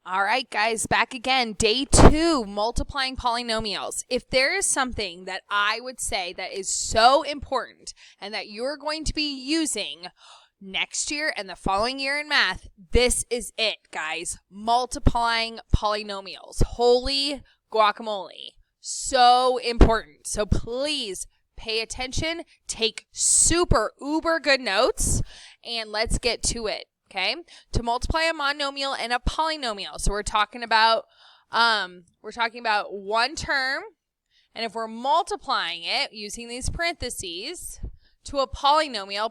All right, guys, back again. Day 2, multiplying polynomials. If there is something that I would say that is so important and that you're going to be using next year and the following year in math, this is it, guys. Multiplying polynomials. Holy guacamole. So important. So please pay attention, take super uber good notes, and let's get to it. Okay, to multiply a monomial and a polynomial. So we're talking about one term, and if we're multiplying it using these parentheses to a polynomial,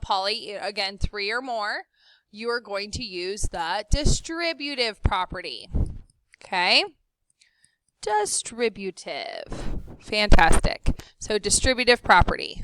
again 3 or more, you are going to use the distributive property. Okay, distributive, fantastic. So distributive property.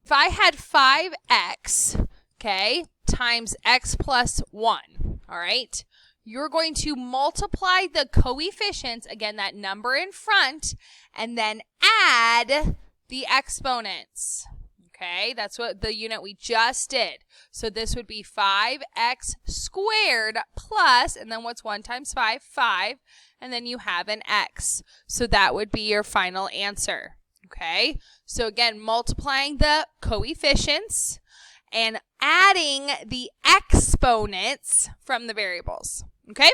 If I had 5x, okay, times x plus 1, all right? You're going to multiply the coefficients, again, that number in front, and then add the exponents, okay? That's what the unit we just did. So this would be 5x squared plus, and then what's 1 times 5? 5, and then you have an x. So that would be your final answer, okay? So again, multiplying the coefficients and adding the exponents from the variables, okay?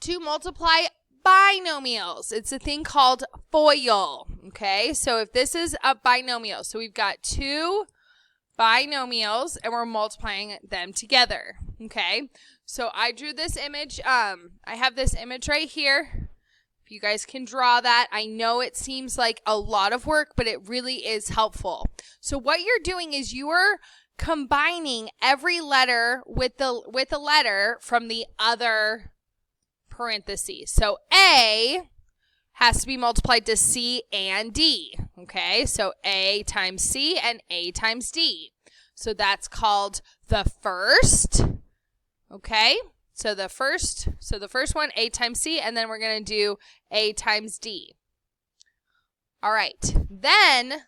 To multiply binomials, it's a thing called FOIL, okay? So if this is a binomial, so we've got 2 binomials and we're multiplying them together, okay? So I drew this image, I have this image right here. If you guys can draw that, I know it seems like a lot of work, but it really is helpful. So what you're doing is you are combining every letter with a letter from the other parentheses. So A has to be multiplied to C and D, okay? So A times C and A times D. So that's called the first, okay? So the first one, A times C, and then we're going to do A times D. All right. Then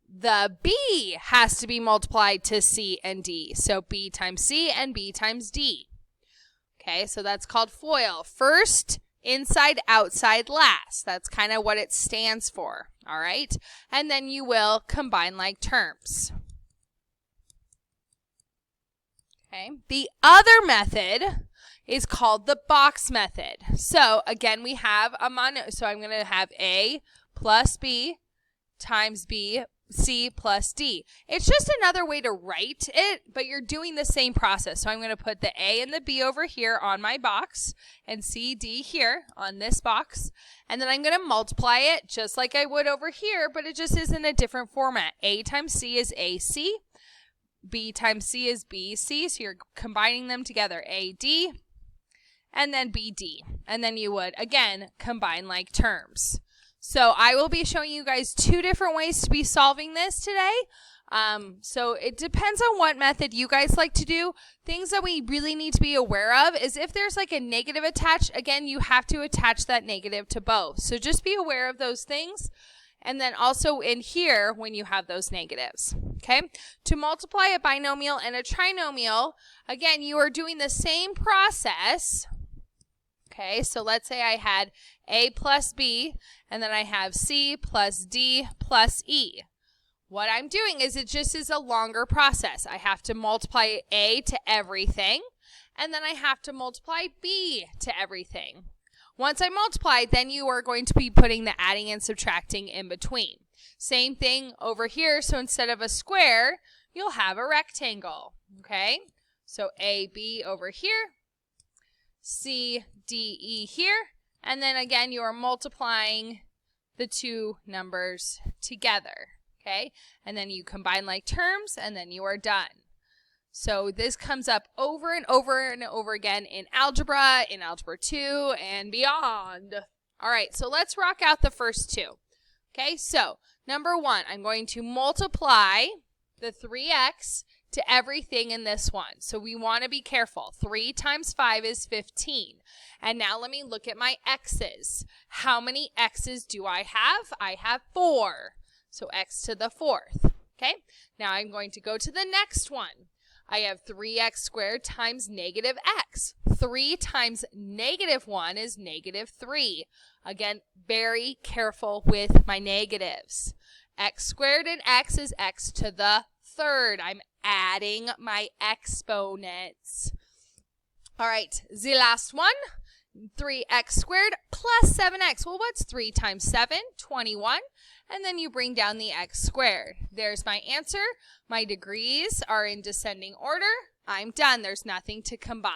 the B has to be multiplied to C and D. So B times C and B times D. Okay, so that's called FOIL. First, inside, outside, last. That's kind of what it stands for. All right. And then you will combine like terms. Okay. The other method is called the box method. So again, we have so I'm going to have A plus B times B, C plus D. It's just another way to write it, but you're doing the same process. So I'm going to put the A and the B over here on my box and C, D here on this box. And then I'm going to multiply it just like I would over here, but it just is in a different format. A times C is AC. B times C is BC. So you're combining them together. AD. And then BD. And then you would, again, combine like terms. So I will be showing you guys 2 different ways to be solving this today. So it depends on what method you guys like to do. Things that we really need to be aware of is if there's like a negative attached, again, you have to attach that negative to both. So just be aware of those things. And then also in here when you have those negatives. Okay? To multiply a binomial and a trinomial, again, you are doing the same process. Okay, so let's say I had A plus B, and then I have C plus D plus E. What I'm doing is it just is a longer process. I have to multiply A to everything, and then I have to multiply B to everything. Once I multiply, then you are going to be putting the adding and subtracting in between. Same thing over here, so instead of a square, you'll have a rectangle. Okay, so AB over here. C, D, E here, and then again you are multiplying the 2 numbers together, okay? And then you combine like terms, and then you are done. So this comes up over and over and over again in Algebra 2, and beyond. All right, so let's rock out the first 2. Okay, so number 1, I'm going to multiply the 3x to everything in this one. So we want to be careful. 3 times 5 is 15. And now let me look at my x's. How many x's do I have? I have 4. So x to the 4th. Okay, now I'm going to go to the next one. I have 3x squared times negative x. 3 times negative 1 is negative 3. Again, very careful with my negatives. X squared and x is x to the third. I'm adding my exponents. All right, the last one, 3x squared plus 7x. Well, what's 3 times 7? 21. And then you bring down the x squared. There's my answer. My degrees are in descending order. I'm done. There's nothing to combine.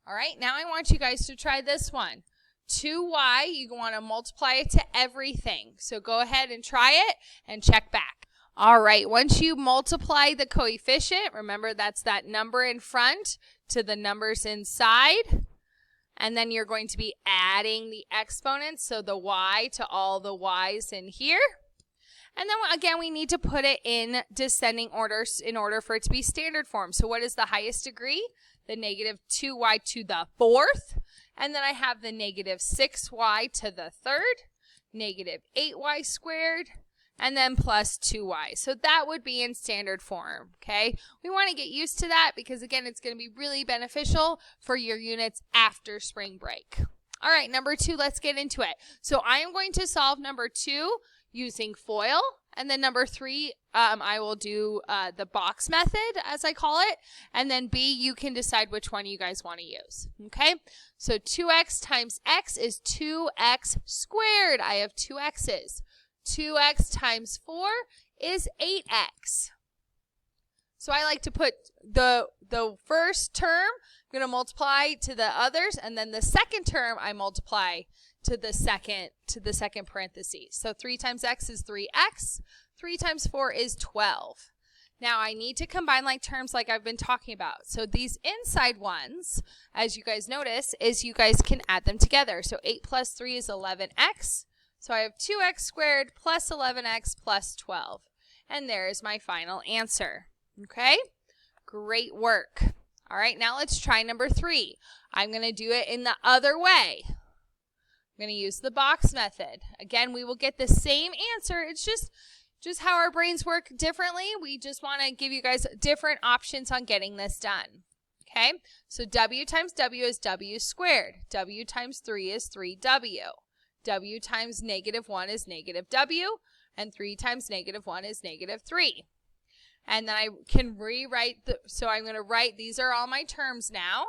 All right, now I want you guys to try this one. 2y, you want to multiply it to everything. So go ahead and try it and check back. All right, once you multiply the coefficient, remember that's that number in front to the numbers inside. And then you're going to be adding the exponents, so the y to all the y's in here. And then again, we need to put it in descending order in order for it to be standard form. So what is the highest degree? The negative 2y to the fourth. And then I have the negative 6y to the third, negative 8y squared, and then plus 2y. So that would be in standard form, okay? We want to get used to that because, again, it's going to be really beneficial for your units after spring break. All right, number 2, let's get into it. So I am going to solve number 2 using FOIL, and then number 3, I will do the box method, as I call it, and then B, you can decide which one you guys want to use, okay? So 2x times x is 2x squared. I have 2 x's. 2x times 4 is 8x. So I like to put the first term, I'm going to multiply to the others, and then the second term I multiply to the second parentheses. So 3 times x is 3x. 3 times 4 is 12. Now I need to combine like terms like I've been talking about. So these inside ones, as you guys notice, is you guys can add them together. So 8 plus 3 is 11x. So I have 2x squared plus 11x plus 12. And there is my final answer. Okay? Great work. All right, now let's try number 3. I'm going to do it in the other way. I'm going to use the box method. Again, we will get the same answer. It's just how our brains work differently. We just want to give you guys different options on getting this done. Okay? So w times w is w squared. W times 3 is 3w. W times negative 1 is negative w, and 3 times negative 1 is negative 3. And then I can rewrite, so I'm going to write, these are all my terms now.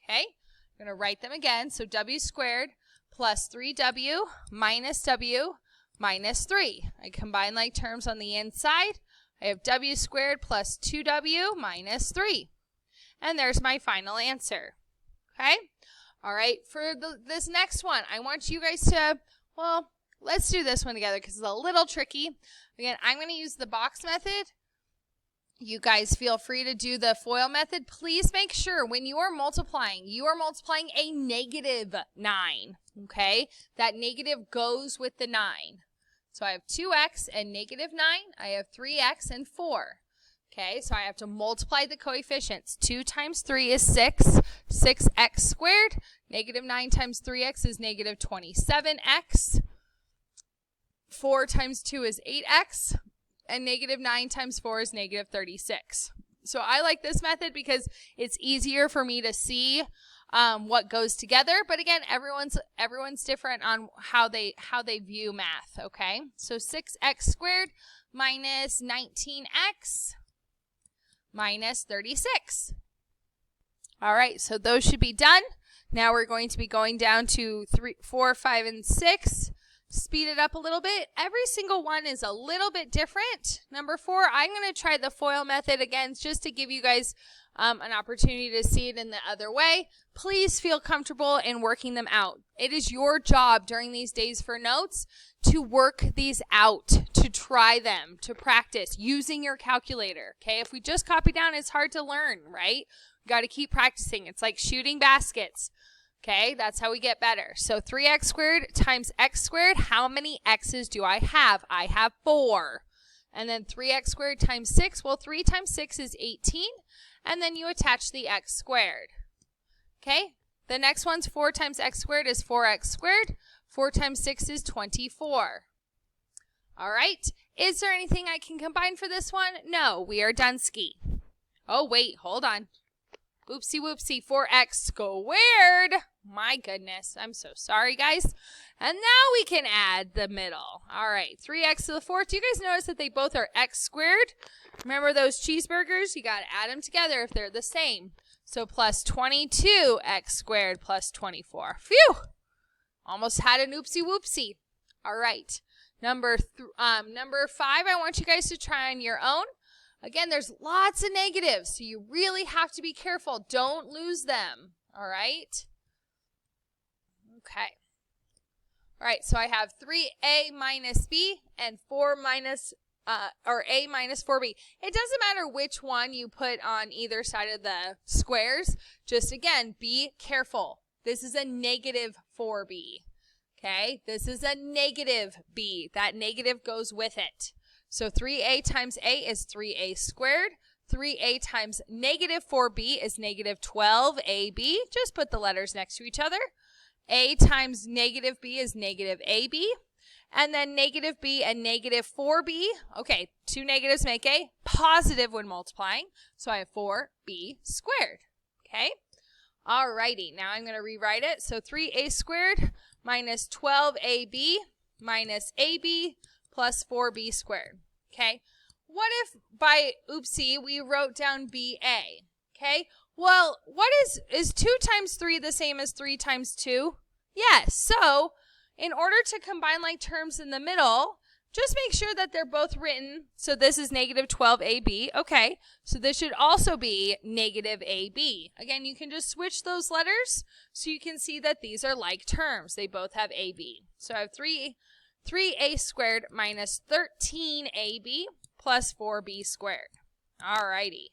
Okay, I'm going to write them again. So w squared plus 3w minus w minus 3. I combine like terms on the inside. I have w squared plus 2w minus 3. And there's my final answer. Okay? All right, for this next one, I want you guys to, well, let's do this one together because it's a little tricky. Again, I'm going to use the box method. You guys feel free to do the FOIL method. Please make sure when you are multiplying a negative 9, okay? That negative goes with the 9. So I have 2x and negative 9. I have 3x and 4. Okay, so I have to multiply the coefficients. 2 times 3 is 6, 6x squared. Negative 9 times 3x is negative 27x. 4 times 2 is 8x. And negative 9 times 4 is negative 36. So I like this method because it's easier for me to see what goes together. But again, everyone's different on how they view math, okay? So 6x squared minus 19x minus 36. All right, so those should be done. Now we're going to be going down to 3, 4, 5, and 6. Speed it up a little bit. Every single one is a little bit different. Number 4, I'm going to try the FOIL method again just to give you guys an opportunity to see it in the other way. Please feel comfortable in working them out. It is your job during these days for notes to work these out, to try them, to practice using your calculator. Okay, if we just copy down, it's hard to learn, right? We got to keep practicing. It's like shooting baskets. Okay, that's how we get better. So 3x squared times x squared, how many x's do I have? I have 4. And then 3x squared times 6, well, 3 times 6 is 18. And then you attach the x squared. Okay, the next one's 4 times x squared is 4x squared. 4 times 6 is 24. All right, is there anything I can combine for this one? No, we are done ski. Oh, wait, hold on. Oopsie whoopsie, 4x squared. My goodness, I'm so sorry, guys. And now we can add the middle. All right, 3x to the 4th. Do you guys notice that they both are x squared? Remember those cheeseburgers? You got to add them together if they're the same. So plus 22x squared plus 24. Phew! Almost had an oopsie whoopsie. All right, number 5, I want you guys to try on your own. Again, there's lots of negatives, so you really have to be careful. Don't lose them, all right? Okay. All right, so I have 3a minus b and a minus 4b. It doesn't matter which one you put on either side of the squares. Just, again, be careful. This is a negative 4b, okay? This is a negative b. That negative goes with it. So 3a times a is 3a squared. 3a times negative 4b is negative 12ab. Just put the letters next to each other. A times negative b is negative ab. And then negative b and negative 4b. Okay, two negatives make a positive when multiplying. So I have 4b squared. Okay? Alrighty, now I'm going to rewrite it. So 3a squared minus 12ab minus ab plus 4b squared. Okay, what if by oopsie we wrote down BA? Okay, well, what is 2 times 3 the same as 3 times 2? Yes, so in order to combine like terms in the middle, just make sure that they're both written. So this is negative 12AB. Okay, so this should also be negative AB. Again, you can just switch those letters so you can see that these are like terms. They both have AB. So I have 3a squared minus 13ab plus 4b squared. Alrighty.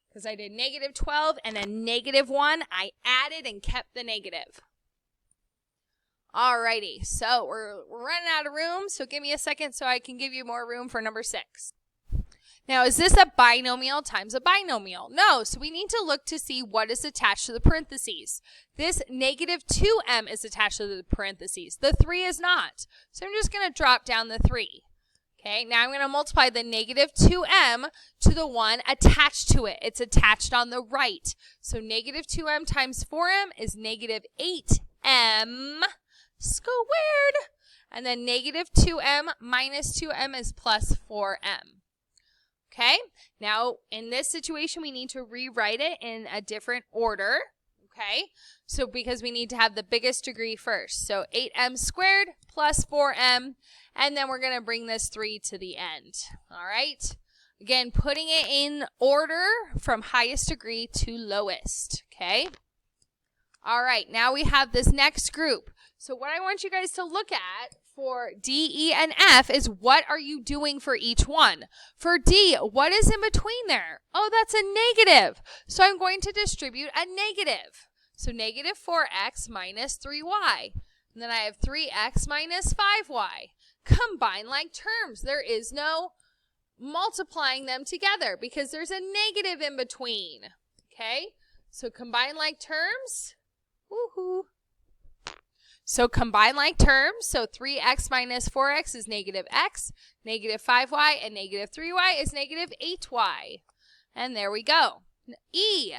Because I did negative 12 and then negative 1, I added and kept the negative. Alrighty, so we're running out of room, so give me a second so I can give you more room for number 6. Now, is this a binomial times a binomial? No, so we need to look to see what is attached to the parentheses. This negative 2m is attached to the parentheses. The 3 is not. So I'm just going to drop down the 3. Okay, now I'm going to multiply the negative 2m to the one attached to it. It's attached on the right. So negative 2m times 4m is negative 8m squared. And then negative 2m minus 2m is plus 4m. Okay, now in this situation, we need to rewrite it in a different order. Okay, so because we need to have the biggest degree first. So 8m squared plus 4m, and then we're going to bring this 3 to the end. All right, again, putting it in order from highest degree to lowest. Okay, all right, now we have this next group. So what I want you guys to look at for D, E, and F is what are you doing for each one? For D, what is in between there? Oh, that's a negative. So I'm going to distribute a negative. So negative 4x minus 3y. And then I have 3x minus 5y. Combine like terms. There is no multiplying them together because there's a negative in between. Okay? So combine like terms. Woohoo. So combine like terms, so 3x minus 4x is negative x, negative 5y, and negative 3y is negative 8y. And there we go. E,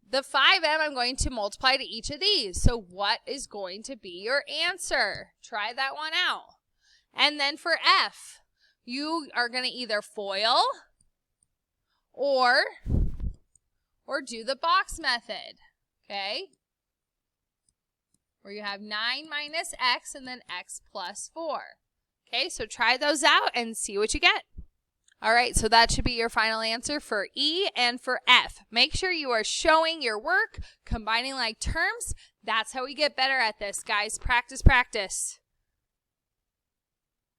the 5m I'm going to multiply to each of these. So what is going to be your answer? Try that one out. And then for F, you are going to either FOIL or do the box method, okay? Where you have 9 minus x and then x plus 4. Okay, so try those out and see what you get. All right, so that should be your final answer for E and for F. Make sure you are showing your work, combining like terms. That's how we get better at this, guys. Practice, practice.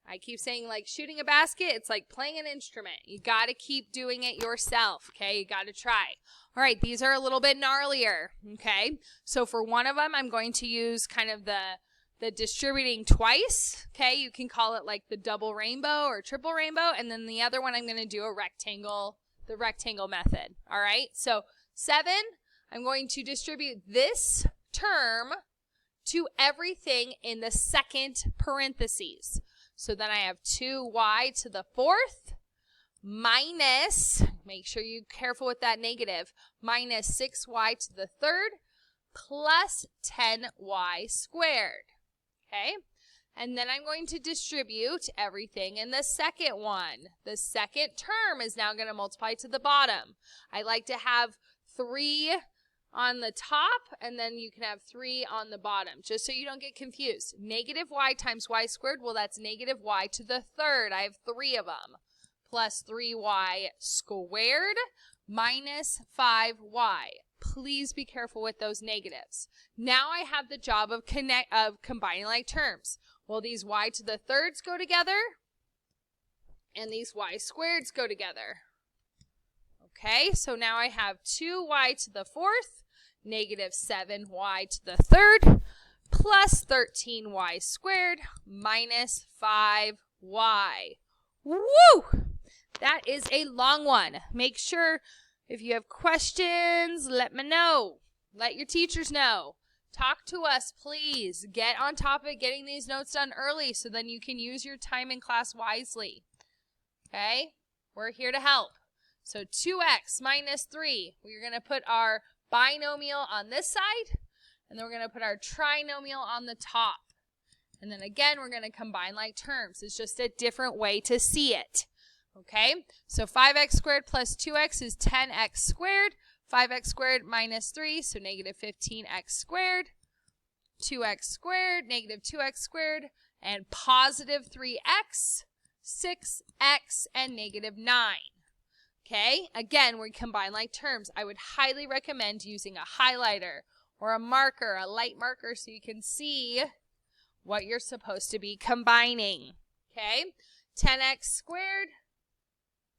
I keep saying like shooting a basket, it's like playing an instrument. You got to keep doing it yourself, okay? You got to try. All right, these are a little bit gnarlier, okay? So for one of them, I'm going to use kind of the distributing twice, okay? You can call it like the double rainbow or triple rainbow. And then the other one, I'm going to do a rectangle, the rectangle method, all right? So 7, I'm going to distribute this term to everything in the second parentheses. So then I have 2y to the 4th minus, make sure you're careful with that negative, minus 6y to the third plus 10y squared. Okay? And then I'm going to distribute everything in the second one. The second term is now going to multiply to the bottom. I like to have 3 on the top, and then you can have 3 on the bottom, just so you don't get confused. Negative y times y squared, well, that's negative y to the third. I have 3 of them. Plus 3y squared minus 5y. Please be careful with those negatives. Now I have the job of combining like terms. Well, these y to the thirds go together, and these y squareds go together. Okay, so now I have 2y to the fourth, negative 7y to the third, plus 13y squared minus 5y. Woo! That is a long one. Make sure if you have questions, let me know. Let your teachers know. Talk to us, please. Get on top of it, getting these notes done early so then you can use your time in class wisely. Okay? We're here to help. So 2x minus 3. We're going to put our binomial on this side, and then we're going to put our trinomial on the top. And then again, we're going to combine like terms. It's just a different way to see it. Okay? So 5x squared plus 2x is 10x squared. 5x squared minus 3, so negative 15x squared. 2x squared, negative 2x squared, and positive 3x, 6x, and negative 9. Okay, again, we combine like terms. I would highly recommend using a highlighter or a marker, a light marker, so you can see what you're supposed to be combining. Okay, 10x squared,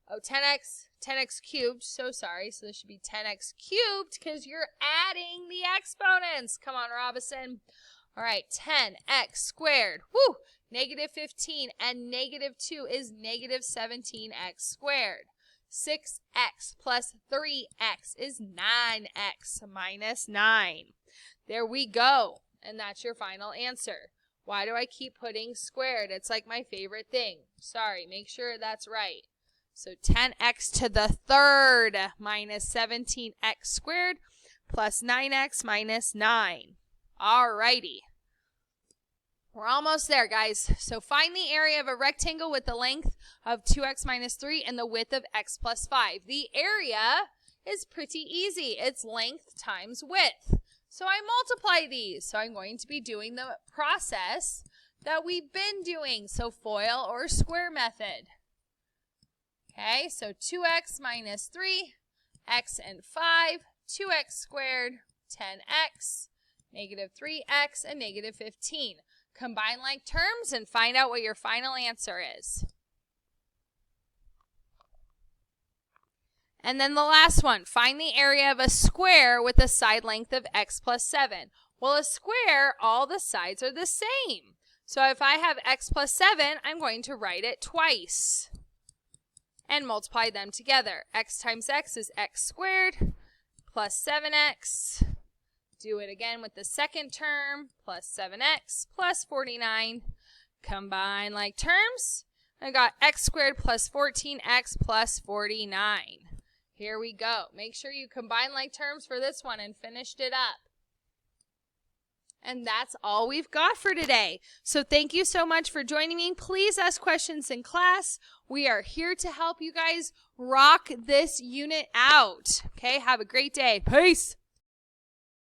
10x cubed, so sorry, so this should be 10x cubed because you're adding the exponents. Come on, Robinson. All right, 10x squared, woo, negative 15, and negative 2 is negative 17x squared. 6x plus 3x is 9x minus 9. There we go. And that's your final answer. Why do I keep putting squared? It's like my favorite thing. Sorry, make sure that's right. So 10x to the third minus 17x squared plus 9x minus 9. All righty. We're almost there, guys. So find the area of a rectangle with the length of 2x minus 3 and the width of x plus 5. The area is pretty easy. It's length times width. So I multiply these. So I'm going to be doing the process that we've been doing. So FOIL or square method. Okay, so 2x minus 3, x and 5, 2x squared, 10x, negative 3x, and negative 15. Combine like terms and find out what your final answer is. And then the last one, find the area of a square with a side length of x plus 7. Well, a square, all the sides are the same. So if I have x plus 7, I'm going to write it twice and multiply them together. X times x is x squared plus 7x. Do it again with the second term, plus 7x plus 49. Combine like terms. I got x squared plus 14x plus 49. Here we go. Make sure you combine like terms for this one and finished it up. And that's all we've got for today. So thank you so much for joining me. Please ask questions in class. We are here to help you guys rock this unit out. Okay, have a great day. Peace.